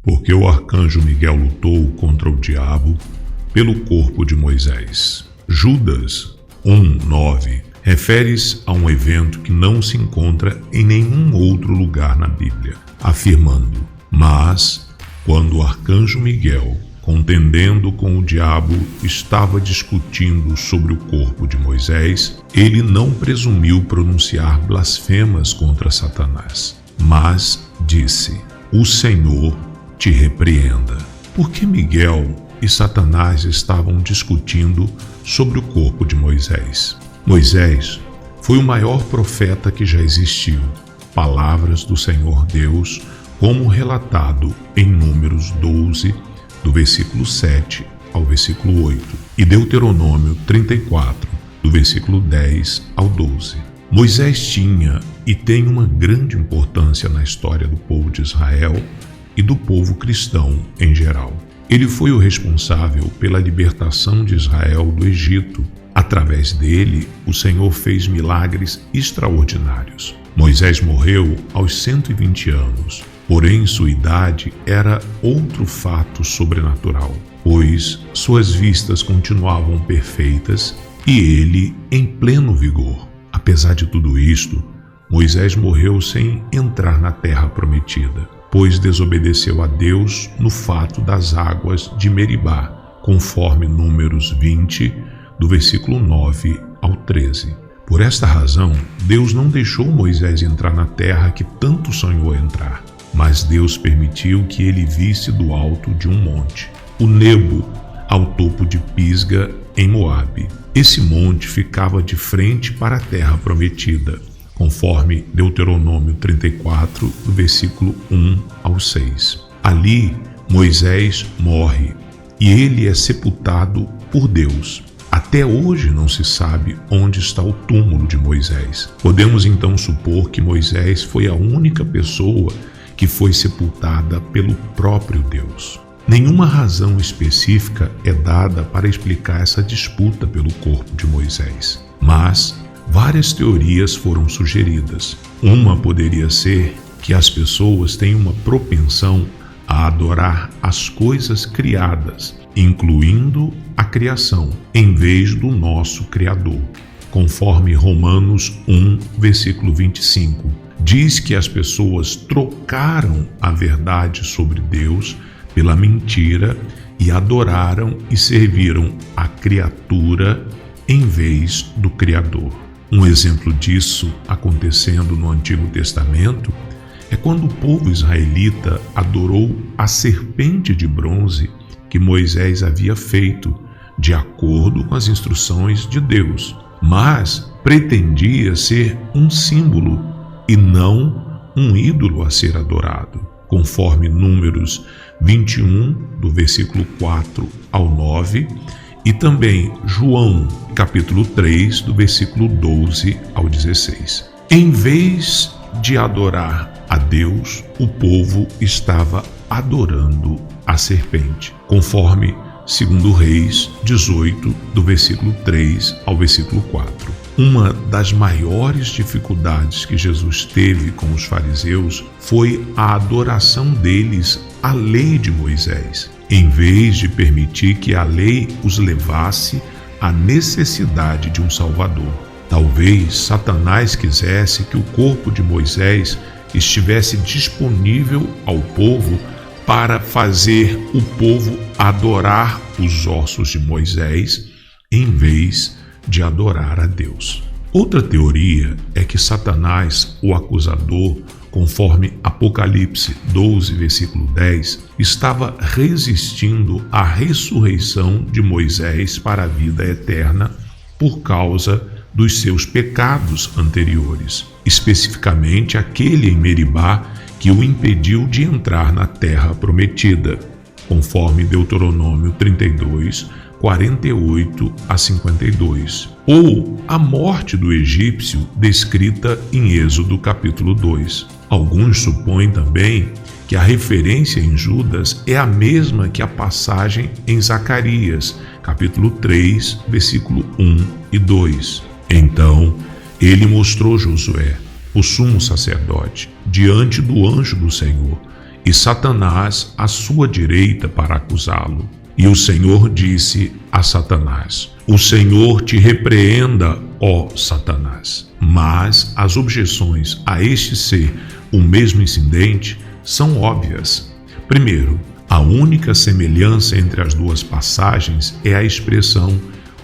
Porque o arcanjo Miguel lutou contra o diabo pelo corpo de Moisés. Judas 1:9 refere-se a um evento que não se encontra em nenhum outro lugar na Bíblia, afirmando: mas, quando o arcanjo Miguel, contendendo com o diabo, estava discutindo sobre o corpo de Moisés, ele não presumiu pronunciar blasfemas contra Satanás, mas disse: o Senhor te repreenda. Porque Miguel e Satanás estavam discutindo sobre o corpo de Moisés. Moisés foi o maior profeta que já existiu. Palavras do Senhor Deus, como relatado em Números 12, do versículo 7 ao versículo 8, e Deuteronômio 34, do versículo 10 ao 12. Moisés tinha e tem uma grande importância na história do povo de Israel e do povo cristão em geral. Ele foi o responsável pela libertação de Israel do Egito. Através dele, o Senhor fez milagres extraordinários. Moisés morreu aos 120 anos, porém sua idade era outro fato sobrenatural, pois suas vistas continuavam perfeitas e ele em pleno vigor. Apesar de tudo isto, Moisés morreu sem entrar na terra prometida, pois desobedeceu a Deus no fato das águas de Meribá, conforme Números 20, do versículo 9 ao 13. Por esta razão, Deus não deixou Moisés entrar na terra que tanto sonhou entrar, mas Deus permitiu que ele visse do alto de um monte, o Nebo, ao topo de Pisga, em Moabe. Esse monte ficava de frente para a terra prometida, conforme Deuteronômio 34, do versículo 1 ao 6. Ali, Moisés morre e ele é sepultado por Deus. Até hoje não se sabe onde está o túmulo de Moisés. Podemos então supor que Moisés foi a única pessoa que foi sepultada pelo próprio Deus. Nenhuma razão específica é dada para explicar essa disputa pelo corpo de Moisés, mas várias teorias foram sugeridas. Uma poderia ser que as pessoas têm uma propensão a adorar as coisas criadas, incluindo a criação, em vez do nosso Criador. Conforme Romanos 1, versículo 25, diz que as pessoas trocaram a verdade sobre Deus pela mentira e adoraram e serviram a criatura em vez do Criador. Um exemplo disso acontecendo no Antigo Testamento é quando o povo israelita adorou a serpente de bronze que Moisés havia feito, de acordo com as instruções de Deus, mas pretendia ser um símbolo e não um ídolo a ser adorado, conforme Números 21, do versículo 4 ao 9, e também João, capítulo 3, do versículo 12 ao 16. Em vez de adorar a Deus, o povo estava adorando a serpente, conforme 2 Reis 18, do versículo 3 ao versículo 4. Uma das maiores dificuldades que Jesus teve com os fariseus foi a adoração deles à lei de Moisés, em vez de permitir que a lei os levasse à necessidade de um Salvador. Talvez Satanás quisesse que o corpo de Moisés estivesse disponível ao povo para fazer o povo adorar os ossos de Moisés em vez de adorar a Deus. Outra teoria é que Satanás, o acusador, conforme Apocalipse 12, versículo 10, estava resistindo à ressurreição de Moisés para a vida eterna por causa dos seus pecados anteriores, especificamente aquele em Meribá que o impediu de entrar na terra prometida, conforme Deuteronômio 32, 48 a 52, ou a morte do egípcio descrita em Êxodo capítulo 2. Alguns supõem também que a referência em Judas é a mesma que a passagem em Zacarias, capítulo 3, versículo 1 e 2. Então, ele mostrou Josué, o sumo sacerdote, diante do anjo do Senhor, e Satanás à sua direita para acusá-lo. E o Senhor disse a Satanás: O Senhor te repreenda, ó Satanás. Mas as objeções a este ser o mesmo incidente são óbvias. Primeiro, a única semelhança entre as duas passagens é a expressão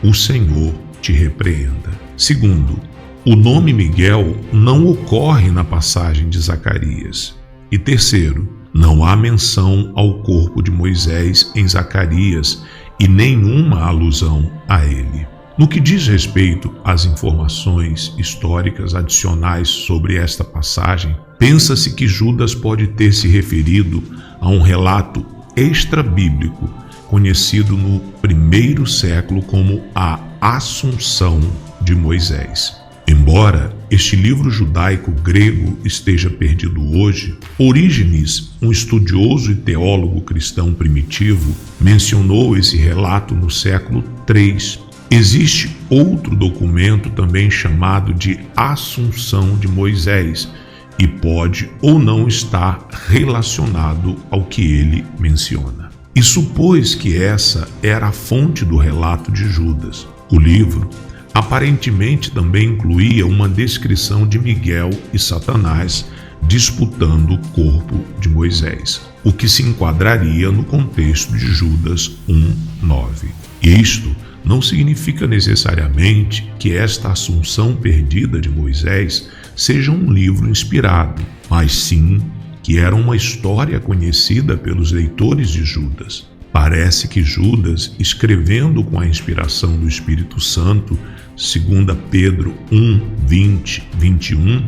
"o Senhor te repreenda". Segundo, o nome Miguel não ocorre na passagem de Zacarias. E terceiro, não há menção ao corpo de Moisés em Zacarias e nenhuma alusão a ele. No que diz respeito às informações históricas adicionais sobre esta passagem, pensa-se que Judas pode ter se referido a um relato extra-bíblico, conhecido no primeiro século como a Assunção de Moisés. Embora este livro judaico grego esteja perdido hoje, Orígenes, um estudioso e teólogo cristão primitivo, mencionou esse relato no século III. Existe outro documento também chamado de Assunção de Moisés e pode ou não estar relacionado ao que ele menciona. E supôs que essa era a fonte do relato de Judas. O livro aparentemente também incluía uma descrição de Miguel e Satanás disputando o corpo de Moisés, o que se enquadraria no contexto de Judas 1:9. Isto não significa necessariamente que esta assunção perdida de Moisés seja um livro inspirado, mas sim que era uma história conhecida pelos leitores de Judas. Parece que Judas, escrevendo com a inspiração do Espírito Santo, 2 Pedro 1:20-21,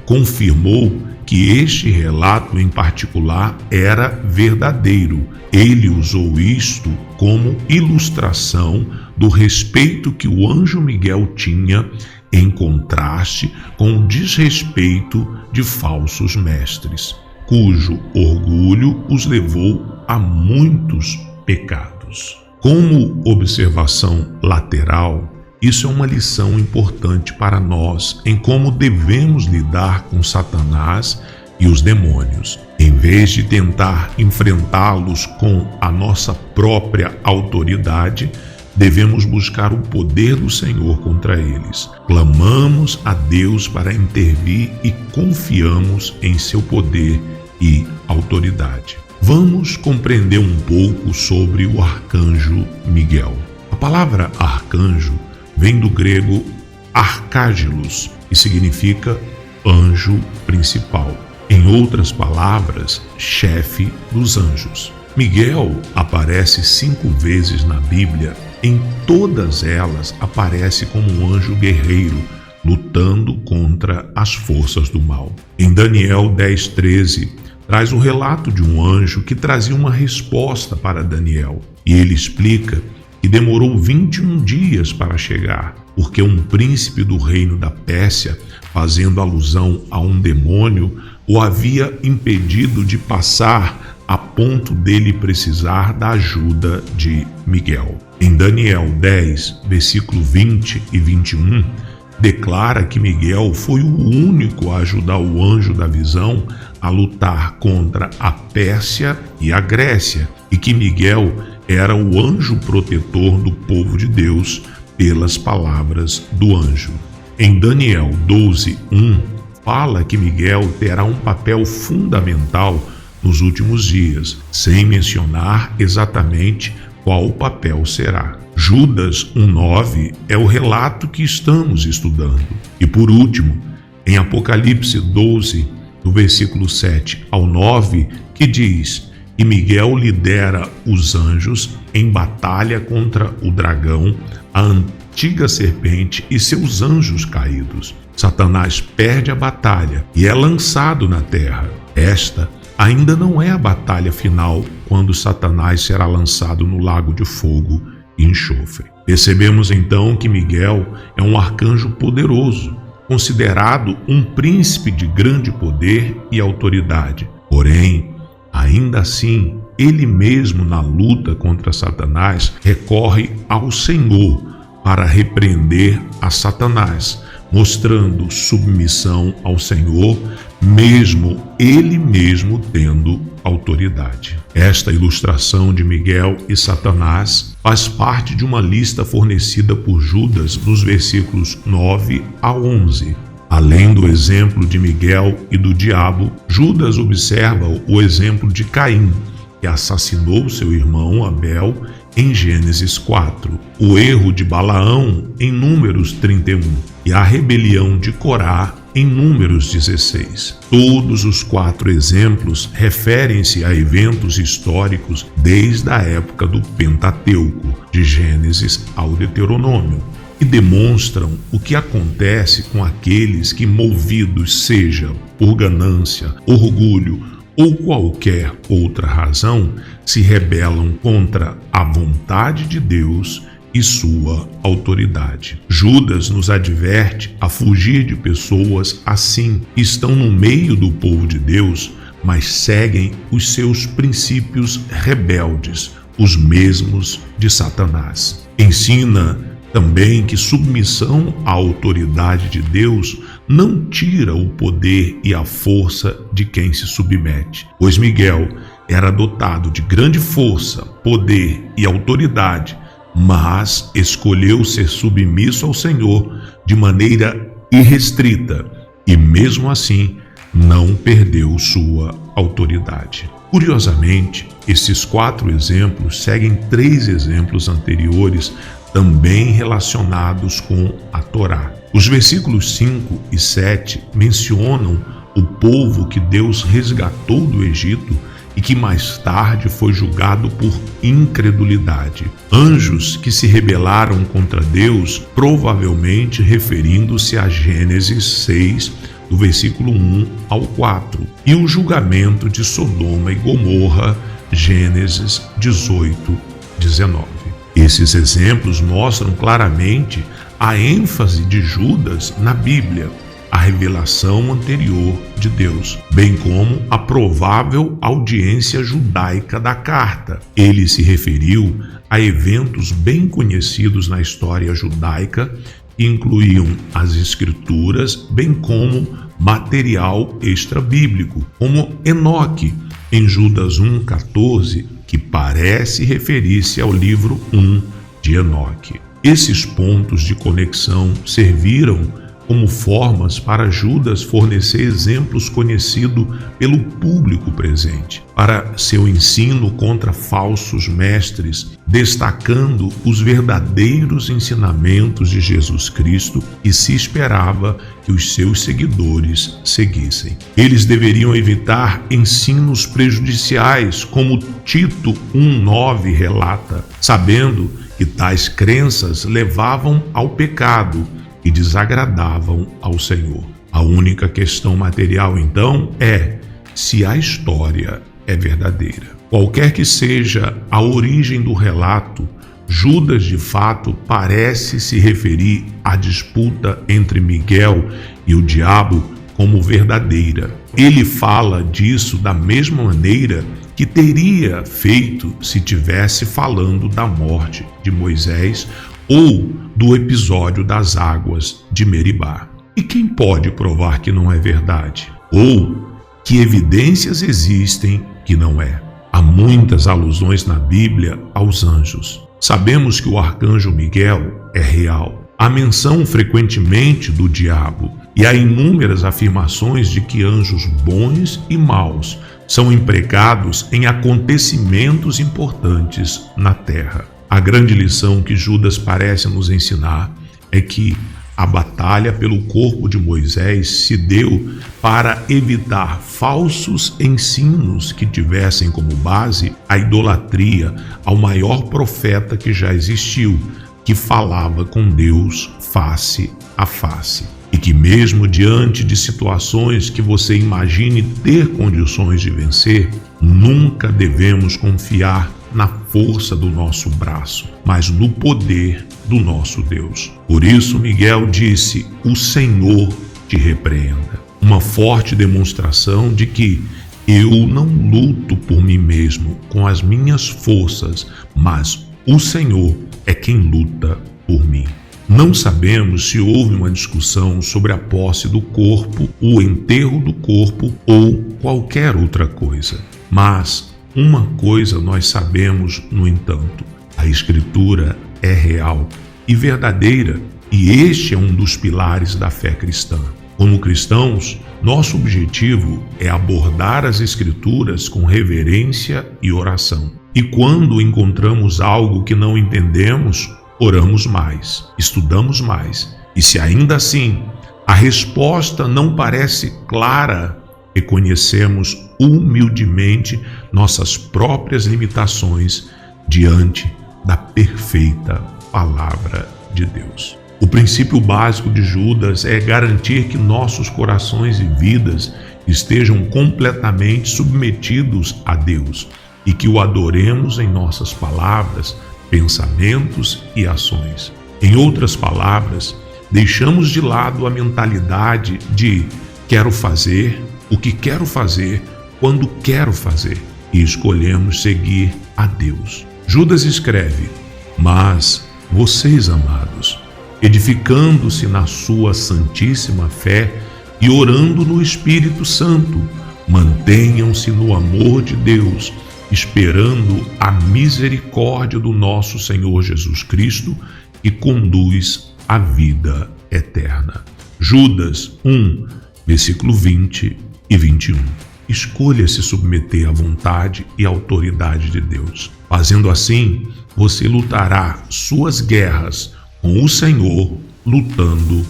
confirmou que este relato em particular era verdadeiro. Ele usou isto como ilustração do respeito que o anjo Miguel tinha, em contraste com o desrespeito de falsos mestres, cujo orgulho os levou a muitos pecados. Como observação lateral, isso é uma lição importante para nós em como devemos lidar com Satanás e os demônios. Em vez de tentar enfrentá-los com a nossa própria autoridade, devemos buscar o poder do Senhor contra eles. Clamamos a Deus para intervir e confiamos em seu poder e autoridade. Vamos compreender um pouco sobre o arcanjo Miguel. A palavra arcanjo vem do grego arcángelos e significa anjo principal. Em outras palavras, chefe dos anjos. Miguel aparece 5 vezes na Bíblia. Em todas elas aparece como um anjo guerreiro, lutando contra as forças do mal. Em Daniel 10:13, traz o relato de um anjo que trazia uma resposta para Daniel. E ele explica que demorou 21 dias para chegar, porque um príncipe do reino da Pérsia, fazendo alusão a um demônio, o havia impedido de passar a ponto dele precisar da ajuda de Miguel. Em Daniel 10, versículo 20 e 21, declara que Miguel foi o único a ajudar o anjo da visão a lutar contra a Pérsia e a Grécia, e que Miguel era o anjo protetor do povo de Deus pelas palavras do anjo. Em Daniel 12:1, fala que Miguel terá um papel fundamental nos últimos dias, sem mencionar exatamente qual o papel será. Judas 1:9 é o relato que estamos estudando. E por último, em Apocalipse 12, do versículo 7 ao 9, que diz: E Miguel lidera os anjos em batalha contra o dragão, a antiga serpente e seus anjos caídos. Satanás perde a batalha e é lançado na terra. Esta ainda não é a batalha final, quando Satanás será lançado no lago de fogo e enxofre. Percebemos então que Miguel é um arcanjo poderoso, considerado um príncipe de grande poder e autoridade. Porém, ainda assim, ele mesmo na luta contra Satanás recorre ao Senhor para repreender a Satanás, mostrando submissão ao Senhor mesmo ele mesmo tendo autoridade. Esta ilustração de Miguel e Satanás faz parte de uma lista fornecida por Judas nos versículos 9 a 11. Além do exemplo de Miguel e do diabo, Judas observa o exemplo de Caim, que assassinou seu irmão Abel em Gênesis 4, o erro de Balaão em Números 31 e a rebelião de Corá em Números 16. Todos os 4 exemplos referem-se a eventos históricos desde a época do Pentateuco, de Gênesis ao Deuteronômio, e demonstram o que acontece com aqueles que, movidos seja por ganância, orgulho ou qualquer outra razão, se rebelam contra a vontade de Deus e sua autoridade. Judas nos adverte a fugir de pessoas assim, que estão no meio do povo de Deus, mas seguem os seus princípios rebeldes, os mesmos de Satanás. Ensina também que submissão à autoridade de Deus não tira o poder e a força de quem se submete, pois Miguel era dotado de grande força, poder e autoridade, mas escolheu ser submisso ao Senhor de maneira irrestrita e, mesmo assim, não perdeu sua autoridade. Curiosamente, esses 4 exemplos seguem 3 exemplos anteriores também relacionados com a Torá. Os versículos 5 e 7 mencionam o povo que Deus resgatou do Egito e que mais tarde foi julgado por incredulidade. Anjos que se rebelaram contra Deus, provavelmente referindo-se a Gênesis 6, do versículo 1 ao 4, e o julgamento de Sodoma e Gomorra, Gênesis 18, 19. Esses exemplos mostram claramente a ênfase de Judas na Bíblia, a revelação anterior de Deus, bem como a provável audiência judaica da carta. Ele se referiu a eventos bem conhecidos na história judaica, que incluíam as Escrituras, bem como material extra-bíblico, como Enoque, em Judas 1,14, que parece referir-se ao livro 1 de Enoque. Esses pontos de conexão serviram como formas para Judas fornecer exemplos conhecidos pelo público presente, para seu ensino contra falsos mestres, destacando os verdadeiros ensinamentos de Jesus Cristo que se esperava que os seus seguidores seguissem. Eles deveriam evitar ensinos prejudiciais, como Tito 1,9 relata, sabendo que tais crenças levavam ao pecado e desagradavam ao Senhor. A única questão material, então, é se a história é verdadeira. Qualquer que seja a origem do relato, Judas, de fato, parece se referir à disputa entre Miguel e o diabo como verdadeira. Ele fala disso da mesma maneira que teria feito se tivesse falando da morte de Moisés ou do episódio das águas de Meribá. E quem pode provar que não é verdade? Ou que evidências existem que não é? Há muitas alusões na Bíblia aos anjos. Sabemos que o arcanjo Miguel é real. Há menção frequentemente do diabo e há inúmeras afirmações de que anjos bons e maus são empregados em acontecimentos importantes na terra. A grande lição que Judas parece nos ensinar é que a batalha pelo corpo de Moisés se deu para evitar falsos ensinos que tivessem como base a idolatria ao maior profeta que já existiu, que falava com Deus face a face. E que mesmo diante de situações que você imagine ter condições de vencer, nunca devemos confiar na força do nosso braço, mas no poder do nosso Deus. Por isso Miguel disse: "O Senhor te repreenda." Uma forte demonstração de que eu não luto por mim mesmo com as minhas forças, mas o Senhor é quem luta por mim. Não sabemos se houve uma discussão sobre a posse do corpo, o enterro do corpo ou qualquer outra coisa. Mas uma coisa nós sabemos, no entanto: a Escritura é real e verdadeira, e este é um dos pilares da fé cristã. Como cristãos, nosso objetivo é abordar as Escrituras com reverência e oração. E quando encontramos algo que não entendemos, oramos mais, estudamos mais. E se ainda assim a resposta não parece clara, reconhecemos humildemente nossas próprias limitações diante da perfeita palavra de Deus. O princípio básico de Judas é garantir que nossos corações e vidas estejam completamente submetidos a Deus e que o adoremos em nossas palavras, pensamentos e ações. Em outras palavras, deixamos de lado a mentalidade de quero fazer o que quero fazer quando quero fazer e escolhemos seguir a Deus. Judas escreve: mas vocês, amados, edificando-se na sua santíssima fé e orando no Espírito Santo, mantenham-se no amor de Deus, esperando a misericórdia do nosso Senhor Jesus Cristo, que conduz à vida eterna. Judas 1, versículo 20 e 21. Escolha se submeter à vontade e à autoridade de Deus. Fazendo assim, você lutará suas guerras com o Senhor lutando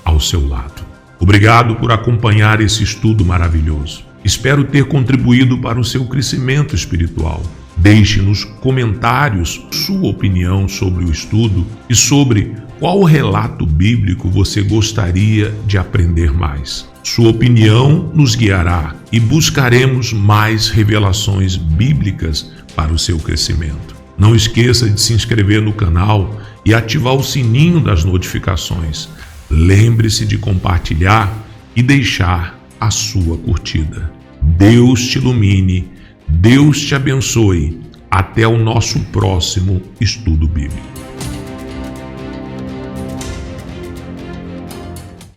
ao seu lado. Obrigado por acompanhar esse estudo maravilhoso. Espero ter contribuído para o seu crescimento espiritual. Deixe nos comentários sua opinião sobre o estudo e sobre qual relato bíblico você gostaria de aprender mais. Sua opinião nos guiará e buscaremos mais revelações bíblicas para o seu crescimento. Não esqueça de se inscrever no canal e ativar o sininho das notificações. Lembre-se de compartilhar e deixar a sua curtida. Deus te ilumine, Deus te abençoe. Até o nosso próximo estudo bíblico.